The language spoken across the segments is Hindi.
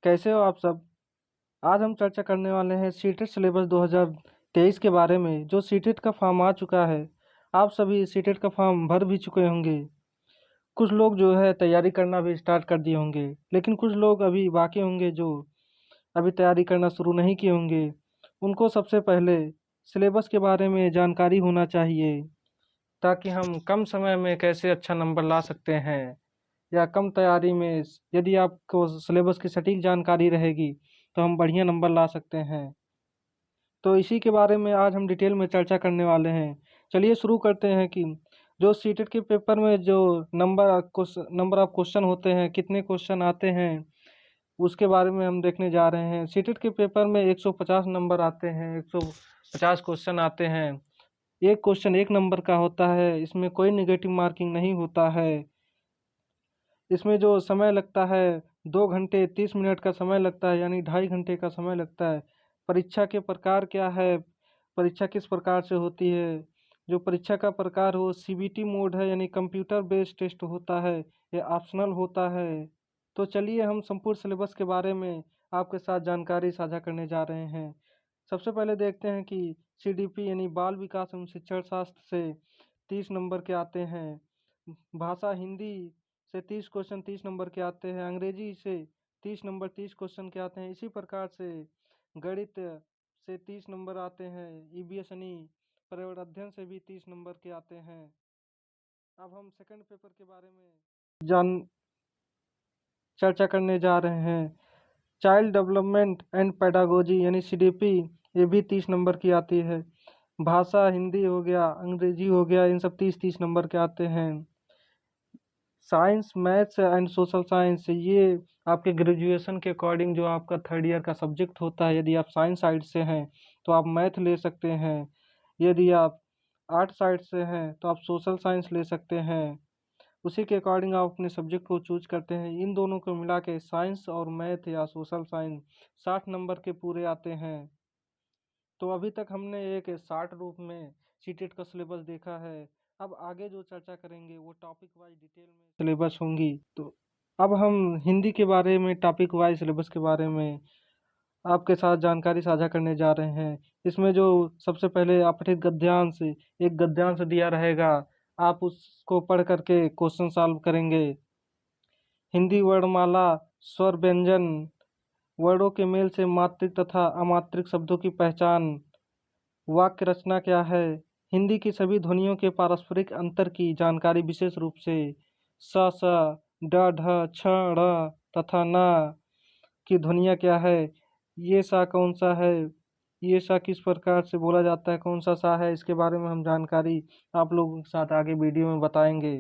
कैसे हो आप सब? आज हम चर्चा करने वाले हैं सीटेट सिलेबस 2023 के बारे में। जो सीटेट का फॉर्म आ चुका है, आप सभी सीटेट का फॉर्म भर भी चुके होंगे। कुछ लोग जो है तैयारी करना भी स्टार्ट कर दिए होंगे, लेकिन कुछ लोग अभी बाकी होंगे जो अभी तैयारी करना शुरू नहीं किए होंगे। उनको सबसे पहले सिलेबस के बारे में जानकारी होना चाहिए, ताकि हम कम समय में कैसे अच्छा नंबर ला सकते हैं, या कम तैयारी में यदि आपको सिलेबस की सटीक जानकारी रहेगी तो हम बढ़िया नंबर ला सकते हैं। तो इसी के बारे में आज हम डिटेल में चर्चा करने वाले हैं। चलिए शुरू करते हैं कि जो सीटेट के पेपर में जो नंबर ऑफ क्वेश्चन होते हैं, कितने क्वेश्चन आते हैं, उसके बारे में हम देखने जा रहे हैं। सीटेट के पेपर में 150 नंबर आते हैं, 150 क्वेश्चन आते हैं। एक क्वेश्चन एक नंबर का होता है, इसमें कोई निगेटिव मार्किंग नहीं होता है। इसमें जो समय लगता है 2 घंटे 30 मिनट का समय लगता है, यानी 2.5 घंटे का समय लगता है। परीक्षा के प्रकार क्या है, परीक्षा किस प्रकार से होती है? जो परीक्षा का प्रकार हो सीबीटी मोड है, यानी कंप्यूटर बेस्ड टेस्ट होता है, या ऑप्शनल होता है। तो चलिए हम संपूर्ण सिलेबस के बारे में आपके साथ जानकारी साझा करने जा रहे हैं। सबसे पहले देखते हैं कि सीडीपी यानी बाल विकास एवं शिक्षण शास्त्र से 30 नंबर के आते हैं। भाषा हिंदी से 30 क्वेश्चन 30 नंबर के आते हैं। अंग्रेजी से 30 नंबर 30 क्वेश्चन के आते हैं। इसी प्रकार से गणित से 30 नंबर आते हैं। ईवीएस यानी पर्यावरण अध्ययन से भी 30 नंबर के आते हैं। अब हम सेकंड पेपर के बारे में जान चर्चा करने जा रहे हैं। चाइल्ड डेवलपमेंट एंड पेडागोजी यानी सीडीपी, ये भी 30 नंबर की आती है। भाषा हिंदी हो गया, अंग्रेजी हो गया, इन सब 30-30 नंबर के आते हैं। Science maths and social science, ये आपके ग्रेजुएशन के अकॉर्डिंग जो आपका थर्ड ईयर का सब्जेक्ट होता है। यदि आप साइंस साइड से हैं तो आप मैथ ले सकते हैं। यदि आप आर्ट साइड से हैं तो आप सोशल साइंस ले सकते हैं। उसी के अकॉर्डिंग आप अपने सब्जेक्ट को चूज करते हैं। इन दोनों को मिला के साइंस और मैथ या सोशल साइंस 60 नंबर के पूरे आते हैं। तो अभी तक हमने एक शार्ट रूप में सीटेट का सिलेबस देखा है। अब आगे जो चर्चा करेंगे वो टॉपिक वाइज डिटेल में सिलेबस होंगी। तो अब हम हिंदी के बारे में टॉपिक वाइज सिलेबस के बारे में आपके साथ जानकारी साझा करने जा रहे हैं। इसमें जो सबसे पहले अपठित गद्यांश, एक गद्यांश दिया रहेगा, आप उसको पढ़ करके क्वेश्चन सॉल्व करेंगे। हिंदी वर्णमाला, स्वर व्यंजन, वर्णों के मेल से मात्रिक तथा अमात्रिक शब्दों की पहचान, वाक्य रचना क्या है, हिंदी की सभी ध्वनियों के पारस्परिक अंतर की जानकारी, विशेष रूप से स, ड, ढ, छ, ड़ तथा न की ध्वनियाँ क्या है, ये सा कौन सा है, ये सा किस प्रकार से बोला जाता है, कौन सा सा है, इसके बारे में हम जानकारी आप लोगों के साथ आगे वीडियो में बताएंगे।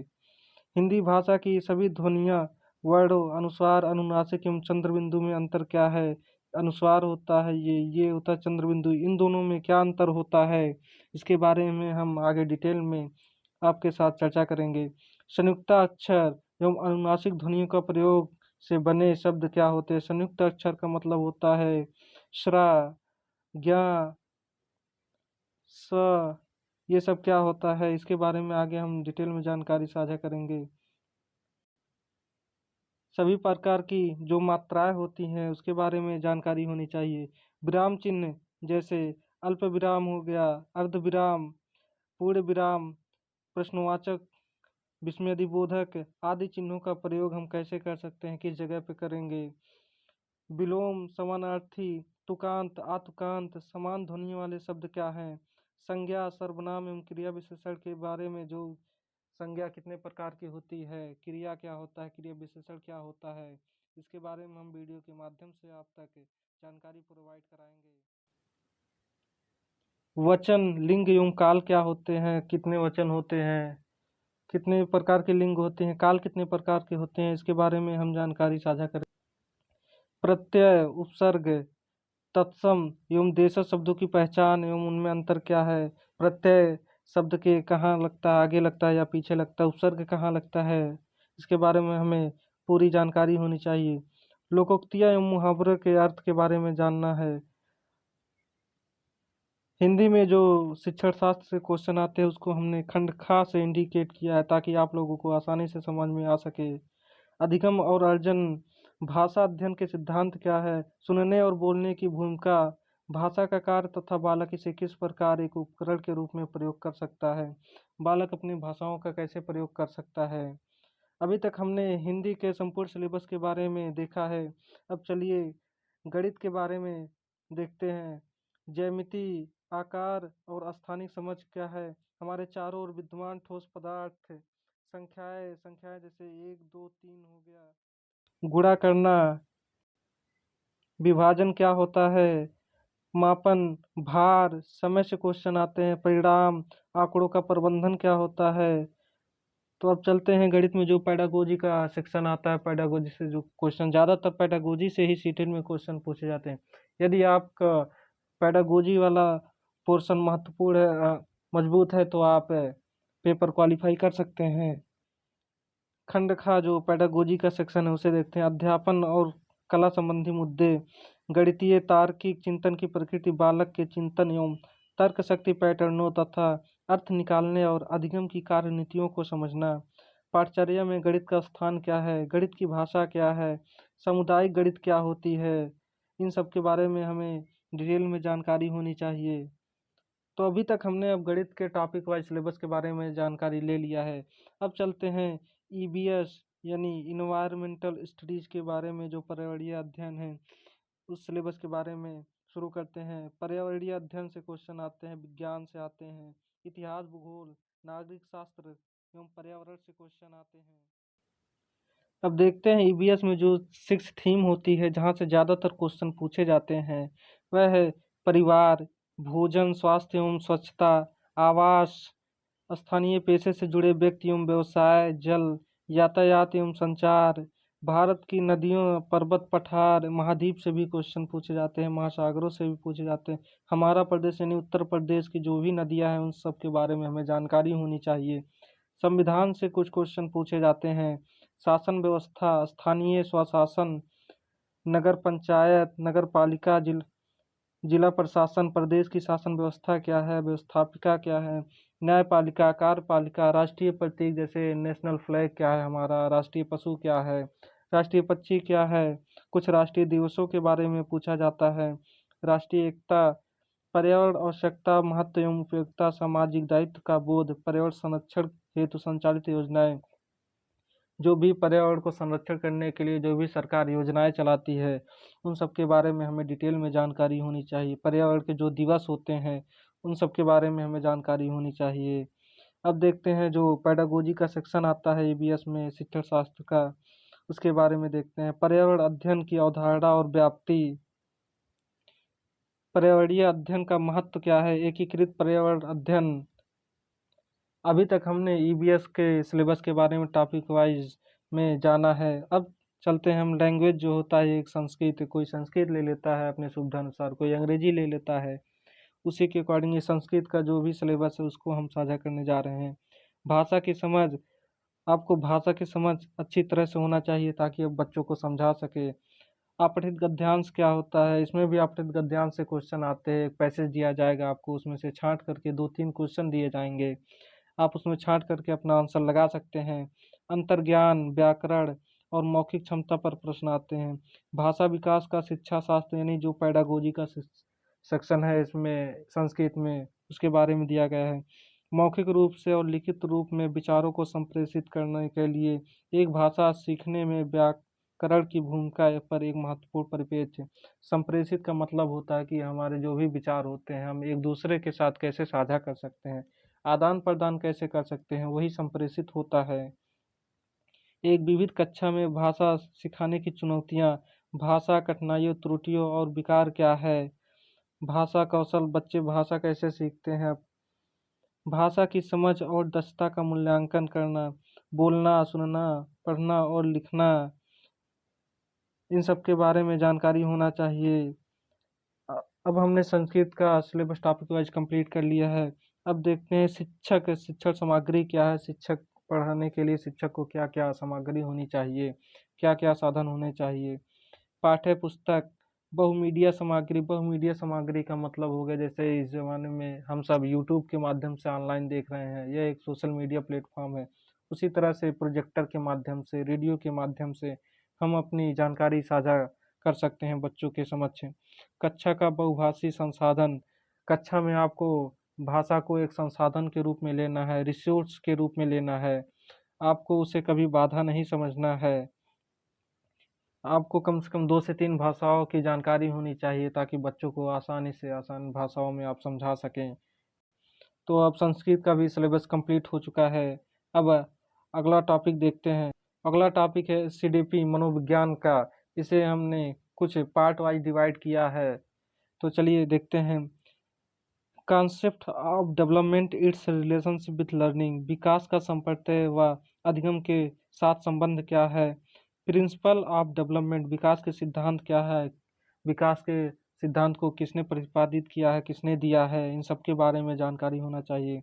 हिंदी भाषा की सभी ध्वनियाँ, वर्णों, अनुस्वार, अनुनासिक एवं चंद्रबिंदु में अंतर क्या है। अनुस्वार होता है ये होता है चंद्रबिंदु, इन दोनों में क्या अंतर होता है, इसके बारे में हम आगे डिटेल में आपके साथ चर्चा करेंगे। संयुक्त अक्षर एवं अनुनासिक ध्वनियों का प्रयोग से बने शब्द क्या होते हैं। संयुक्त अक्षर का मतलब होता है श्रा, ज्ञा, स, ये सब क्या होता है, इसके बारे में आगे हम डिटेल में जानकारी साझा करेंगे। सभी प्रकार की जो मात्राएं होती हैं उसके बारे में जानकारी होनी चाहिए। विराम चिन्ह जैसे अल्प विराम हो गया, अर्ध विराम, पूर्ण विराम, प्रश्नवाचक, विस्मयादिबोधक आदि चिन्हों का प्रयोग हम कैसे कर सकते हैं, किस जगह पे करेंगे। विलोम, समानार्थी, तुकांत, आतुकांत, समान ध्वनि वाले शब्द क्या हैं। संज्ञा, सर्वनाम एवं क्रिया विशेषण के बारे में, जो संज्ञा कितने प्रकार की होती है, क्रिया क्या होता है, क्रिया विशेषण क्या होता है, इसके बारे में हम वीडियो के माध्यम से आप तक जानकारी प्रोवाइड कराएंगे। वचन, लिंग एवं काल क्या होते हैं, कितने वचन होते हैं, कितने प्रकार के लिंग होते हैं, काल कितने प्रकार के होते हैं, इसके बारे में हम जानकारी साझा करें। प्रत्यय, उपसर्ग, तत्सम एवं देशज शब्दों की पहचान एवं उनमें अंतर क्या है। प्रत्यय शब्द के कहाँ लगता है, आगे लगता है या पीछे लगता है, उपसर्ग कहाँ लगता है, इसके बारे में हमें पूरी जानकारी होनी चाहिए। लोकोक्तियाँ एवं मुहावरे के अर्थ के बारे में जानना है। हिंदी में जो शिक्षण शास्त्र से क्वेश्चन आते हैं उसको हमने खंड खा से इंडिकेट किया है, ताकि आप लोगों को आसानी से समझ में आ सके। अधिगम और अर्जन भाषा अध्ययन के सिद्धांत क्या है? सुनने और बोलने की भूमिका, भाषा का कार्य तथा बालक इसे किस प्रकार एक उपकरण के रूप में प्रयोग कर सकता है? बालक अपनी भाषाओं का कैसे प्रयोग कर सकता है? अभी तक हमने हिंदी के संपूर्ण सिलेबस के बारे में देखा है। अब चलिए गणित के बारे में देखते हैं। ज्यामिति, आकार और स्थानिक समझ क्या है? हमारे चारों ओर विद्यमान ठोस पदार्थ, संख्याएं संख्याएं जैसे 1 2 3 हो गया, गुणा करना, विभाजन क्या होता है, मापन, भार, समय से क्वेश्चन आते हैं, परिणाम, आंकड़ों का प्रबंधन क्या होता है। तो अब चलते हैं गणित में जो पेडागोजी का सेक्शन आता है, पेडागोजी से जो क्वेश्चन, ज़्यादातर पेडागोजी से ही सीटेट में क्वेश्चन पूछे जाते हैं। यदि आपका पेडागोजी वाला पोर्शन महत्वपूर्ण है, मजबूत है, तो आप पेपर क्वालिफाई कर सकते हैं। खंड खा जो पेडागोजी का सेक्शन है उसे देखते हैं। अध्यापन और कला संबंधी मुद्दे, गणितीय तार्किक चिंतन की प्रकृति, बालक के चिंतन एवं तर्क शक्ति, पैटर्नों तथा अर्थ निकालने और अधिगम की कार्यनीतियों को समझना। पाठचर्या में गणित का स्थान क्या है, गणित की भाषा क्या है, सामुदायिक गणित क्या होती है, इन सब के बारे में हमें डिटेल में जानकारी होनी चाहिए। तो अभी तक हमने अब गणित के टॉपिक वाइज सिलेबस के बारे में जानकारी ले लिया है। अब चलते हैं ईबीएस यानी इन्वायरमेंटल स्टडीज के बारे में, जो पर्यावरणीय अध्ययन है उस सिलेबस के बारे में शुरू करते हैं। पर्यावरणीय अध्ययन से क्वेश्चन आते हैं, विज्ञान से आते हैं, इतिहास, भूगोल, नागरिक शास्त्र एवं पर्यावरण से क्वेश्चन आते हैं। अब देखते हैं ईबीएस में जो 6 थीम होती है जहाँ से ज़्यादातर क्वेश्चन पूछे जाते हैं, वह है परिवार, भोजन, स्वास्थ्य एवं स्वच्छता, आवास, स्थानीय पेशे से जुड़े व्यक्ति एवं व्यवसाय, जल, यातायात एवं संचार, भारत की नदियों, पर्वत, पठार, महाद्वीप से भी क्वेश्चन पूछे जाते हैं, महासागरों से भी पूछे जाते हैं। हमारा प्रदेश यानी उत्तर प्रदेश की जो भी नदियां हैं उन सब के बारे में हमें जानकारी होनी चाहिए। संविधान से कुछ क्वेश्चन पूछे जाते हैं। शासन व्यवस्था, स्थानीय स्वशासन, नगर पंचायत, नगर पालिका, जिला प्रशासन, प्रदेश की शासन व्यवस्था क्या है, व्यवस्थापिका क्या है, न्यायपालिका, कार्यपालिका, राष्ट्रीय प्रतीक जैसे नेशनल फ्लैग क्या है हमारा, राष्ट्रीय पशु क्या है, राष्ट्रीय पक्षी क्या है, कुछ राष्ट्रीय दिवसों के बारे में पूछा जाता है, राष्ट्रीय एकता, पर्यावरण आवश्यकता, महत्व एवं उपयोगिता, सामाजिक दायित्व का बोध, पर्यावरण संरक्षण हेतु संचालित योजनाएं, जो भी पर्यावरण को संरक्षण करने के लिए जो भी सरकार योजनाएं चलाती है उन सब के बारे में हमें डिटेल में जानकारी होनी चाहिए। पर्यावरण के जो दिवस होते हैं उन सब के बारे में हमें जानकारी होनी चाहिए। अब देखते हैं जो पेडागोजी का सेक्शन आता है ईबीएस में शिक्षण शास्त्र का, उसके बारे में देखते हैं। पर्यावरण अध्ययन की अवधारणा और व्याप्ति, पर्यावरणीय अध्ययन का महत्व क्या है, एकीकृत पर्यावरण अध्ययन। अभी तक हमने ईबीएस के सिलेबस के बारे में टॉपिक वाइज में जाना है। अब चलते हैं हम लैंग्वेज जो होता है, एक संस्कृत, कोई संस्कृत ले लेता है अपने सुविधा अनुसार, कोई अंग्रेजी ले लेता है, उसी के अकॉर्डिंग ये संस्कृत का जो भी सिलेबस है उसको हम साझा करने जा रहे हैं। भाषा की समझ, आपको भाषा की समझ अच्छी तरह से होना चाहिए ताकि आप बच्चों को समझा सके। अपठित गद्यांश क्या होता है, इसमें भी अपठित गद्यांश से क्वेश्चन आते हैं। एक पैसेज दिया जाएगा आपको, उसमें से छांट करके 2-3 क्वेश्चन दिए जाएंगे, आप उसमें छांट करके अपना आंसर लगा सकते हैं। अंतर्ज्ञान, व्याकरण और मौखिक क्षमता पर प्रश्न आते हैं। भाषा विकास का शिक्षा शास्त्र यानी जो पेडागोजी का सेक्शन है इसमें संस्कृत में, उसके बारे में दिया गया है। मौखिक रूप से और लिखित रूप में विचारों को संप्रेषित करने के लिए एक भाषा सीखने में व्याकरण की भूमिका पर एक महत्वपूर्ण परिपेक्ष। संप्रेषित का मतलब होता है कि हमारे जो भी विचार होते हैं हम एक दूसरे के साथ कैसे साझा कर सकते हैं, आदान प्रदान कैसे कर सकते हैं, वही संप्रेषित होता है। एक विविध कक्षा में भाषा सिखाने की चुनौतियाँ, भाषा कठिनाइयों, त्रुटियों और विकार क्या है, भाषा कौशल, बच्चे भाषा कैसे सीखते हैं, भाषा की समझ और दक्षता का मूल्यांकन करना, बोलना, सुनना, पढ़ना और लिखना, इन सब के बारे में जानकारी होना चाहिए। अब हमने संस्कृत का सिलेबस टॉपिक वाइज कंप्लीट कर लिया है। अब देखते हैं शिक्षक, शिक्षण सामग्री क्या है, शिक्षक पढ़ाने के लिए शिक्षक को क्या क्या सामग्री होनी चाहिए, क्या क्या साधन होने चाहिए। पाठ्य पुस्तक, बहुमीडिया सामग्री, बहुमीडिया सामग्री का मतलब हो गया जैसे इस जमाने में हम सब यूट्यूब के माध्यम से ऑनलाइन देख रहे हैं, यह एक सोशल मीडिया प्लेटफॉर्म है। उसी तरह से प्रोजेक्टर के माध्यम से, रेडियो के माध्यम से हम अपनी जानकारी साझा कर सकते हैं बच्चों के समक्ष। कक्षा का बहुभाषी संसाधन, कक्षा में आपको भाषा को एक संसाधन के रूप में लेना है, रिसोर्स के रूप में लेना है। आपको उसे कभी बाधा नहीं समझना है। आपको कम से कम 2 से 3 भाषाओं की जानकारी होनी चाहिए ताकि बच्चों को आसानी से आसान भाषाओं में आप समझा सकें। तो अब संस्कृत का भी सिलेबस कंप्लीट हो चुका है। अब अगला टॉपिक देखते हैं। अगला टॉपिक है सीडीपी मनोविज्ञान का। इसे हमने कुछ पार्ट वाइज डिवाइड किया है। तो चलिए देखते हैं। Concept of development, its relationship with learning. विकास का संप्रत्यय व अधिगम के साथ संबंध क्या है। प्रिंसिपल ऑफ डेवलपमेंट, विकास के सिद्धांत क्या है। विकास के सिद्धांत को किसने प्रतिपादित किया है, किसने दिया है, इन सब के बारे में जानकारी होना चाहिए।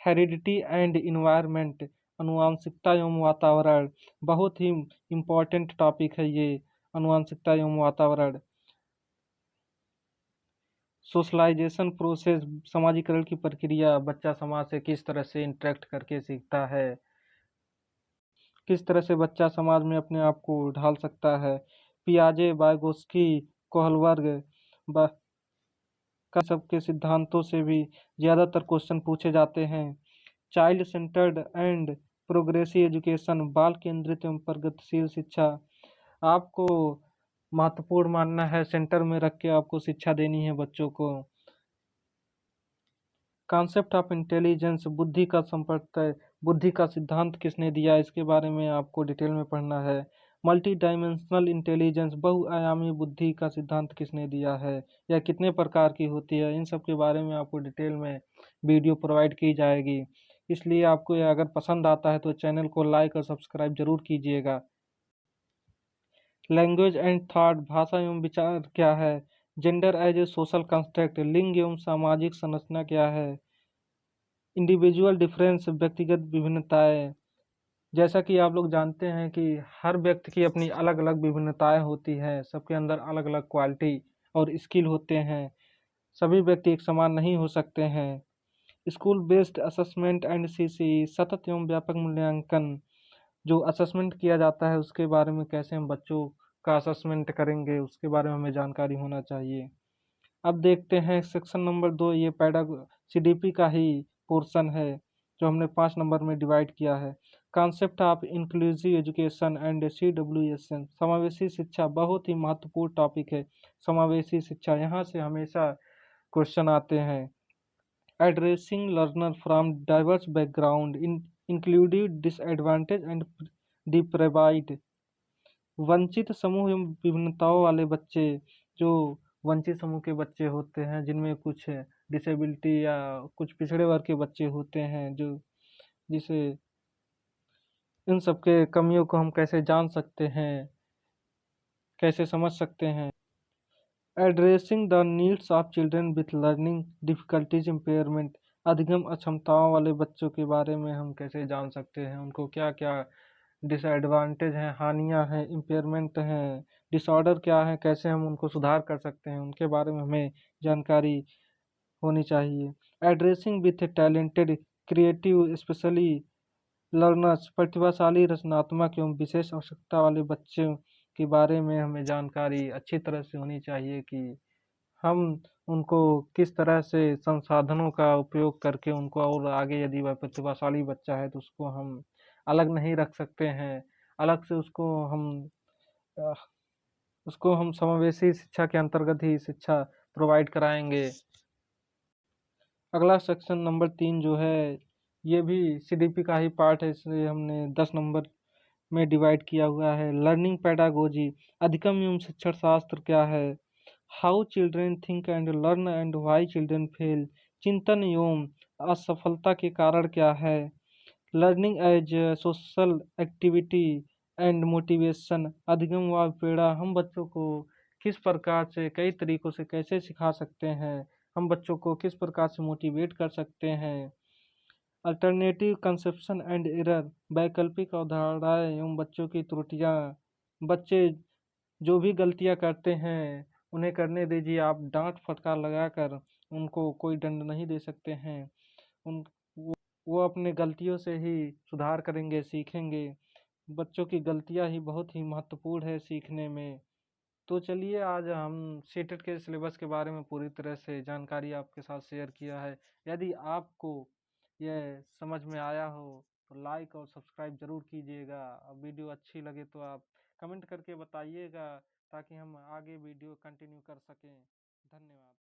हेरिडिटी एंड इन्वायरमेंट, आनुवंशिकता एवं वातावरण, बहुत ही इम्पोर्टेंट टॉपिक है ये, आनुवंशिकता एवं वातावरण। सोशलाइजेशन प्रोसेस, समाजीकरण की प्रक्रिया, बच्चा समाज से किस तरह से इंटरेक्ट करके सीखता है, किस तरह से बच्चा समाज में अपने आप को ढाल सकता है। पियाजे, वाइगोस्की, कोहलबर्ग का सबके सिद्धांतों से भी ज़्यादातर क्वेश्चन पूछे जाते हैं। Child centred and progressive education, बाल केंद्रित एवं प्रगतिशील शिक्षा। आपको महत्वपूर्ण मानना है, सेंटर में रख के आपको शिक्षा देनी है बच्चों को। कॉन्सेप्ट ऑफ इंटेलिजेंस, बुद्धि का संप्रत्यय, बुद्धि का सिद्धांत किसने दिया, इसके बारे में आपको डिटेल में पढ़ना है। मल्टी डायमेंशनल इंटेलिजेंस, बहुआयामी बुद्धि का सिद्धांत किसने दिया है या कितने प्रकार की होती है, इन सब के बारे में आपको डिटेल में वीडियो प्रोवाइड की जाएगी। इसलिए आपको यह अगर पसंद आता है तो चैनल को लाइक और सब्सक्राइब जरूर कीजिएगा। लैंग्वेज एंड थॉट, भाषा एवं विचार क्या है। Gender as a social construct, लिंग एवं सामाजिक संरचना क्या है। इंडिविजुअल डिफरेंस, व्यक्तिगत विभिन्नताएं। जैसा कि आप लोग जानते हैं कि हर व्यक्ति की अपनी अलग अलग विभिन्नताएं होती हैं, सबके अंदर अलग अलग क्वालिटी और स्किल होते हैं। सभी व्यक्ति एक समान नहीं हो सकते हैं। School based assessment and CC, सतत एवं व्यापक मूल्यांकन, जो असेसमेंट किया जाता है उसके बारे में, कैसे हम बच्चों का असेसमेंट करेंगे उसके बारे में हमें जानकारी होना चाहिए। अब देखते हैं सेक्शन नंबर 2, ये पैडागो सीडीपी का ही पोर्शन है जो हमने 5 नंबर में डिवाइड किया है। Concept of inclusive education and CWSN, समावेशी शिक्षा, बहुत ही महत्वपूर्ण टॉपिक है। समावेशी शिक्षा, यहाँ से हमेशा क्वेश्चन आते हैं। Addressing learner from diverse background, including disadvantage and deprived, वंचित समूह एवं विभिन्नताओं वाले बच्चे, जो वंचित समूह के बच्चे होते हैं जिनमें कुछ डिसेबिलिटी या कुछ पिछड़े वर्ग के बच्चे होते हैं, जो जिसे इन सबके कमियों को हम कैसे जान सकते हैं, कैसे समझ सकते हैं। Addressing the needs of children with learning difficulties impairment, अधिगम अक्षमताओं वाले बच्चों के बारे में हम कैसे जान सकते हैं, उनको क्या क्या डिसएडवांटेज हैं, हानियां हैं, इम्पेयरमेंट हैं, डिसऑर्डर क्या है, कैसे हम उनको सुधार कर सकते हैं, उनके बारे में हमें जानकारी होनी चाहिए। Addressing with talented creative specially learners, प्रतिभाशाली रचनात्मक एवं विशेष आवश्यकता वाले बच्चों के बारे में हमें जानकारी अच्छी तरह से होनी चाहिए कि हम उनको किस तरह से संसाधनों का उपयोग करके उनको, और आगे यदि वह प्रतिभाशाली बच्चा है तो उसको हम अलग नहीं रख सकते हैं, अलग से अ, उसको हम समावेशी शिक्षा के अंतर्गत ही शिक्षा प्रोवाइड कराएंगे। अगला सेक्शन नंबर 3 जो है ये भी सीडीपी का ही पार्ट है, इसलिए हमने 10 नंबर में डिवाइड किया हुआ है। लर्निंग पेडागोजी, अधिगम एवं शिक्षण शास्त्र क्या है। How children think and learn and why children fail, चिंतन एवं असफलता के कारण क्या है। Learning as social activity and motivation, अधिगम व प्रेरणा, हम बच्चों को किस प्रकार से, कई तरीकों से कैसे सिखा सकते हैं, हम बच्चों को किस प्रकार से मोटिवेट कर सकते हैं। अल्टरनेटिव कंसेप्शन एंड एरर, वैकल्पिक अवधारणाएं एवं बच्चों की त्रुटियां। बच्चे जो भी गलतियां करते हैं उन्हें करने दीजिए, आप डांट फटकार लगाकर उनको कोई दंड नहीं दे सकते हैं। उन वो अपने गलतियों से ही सुधार करेंगे, सीखेंगे। बच्चों की गलतियां ही बहुत ही महत्वपूर्ण है सीखने में। तो चलिए, आज हम सीटेट के सिलेबस के बारे में पूरी तरह से जानकारी आपके साथ शेयर किया है। यदि आपको यह समझ में आया हो तो लाइक और सब्सक्राइब जरूर कीजिएगा। और वीडियो अच्छी लगे तो आप कमेंट करके बताइएगा, ताकि हम आगे वीडियो कंटिन्यू कर सकें। धन्यवाद।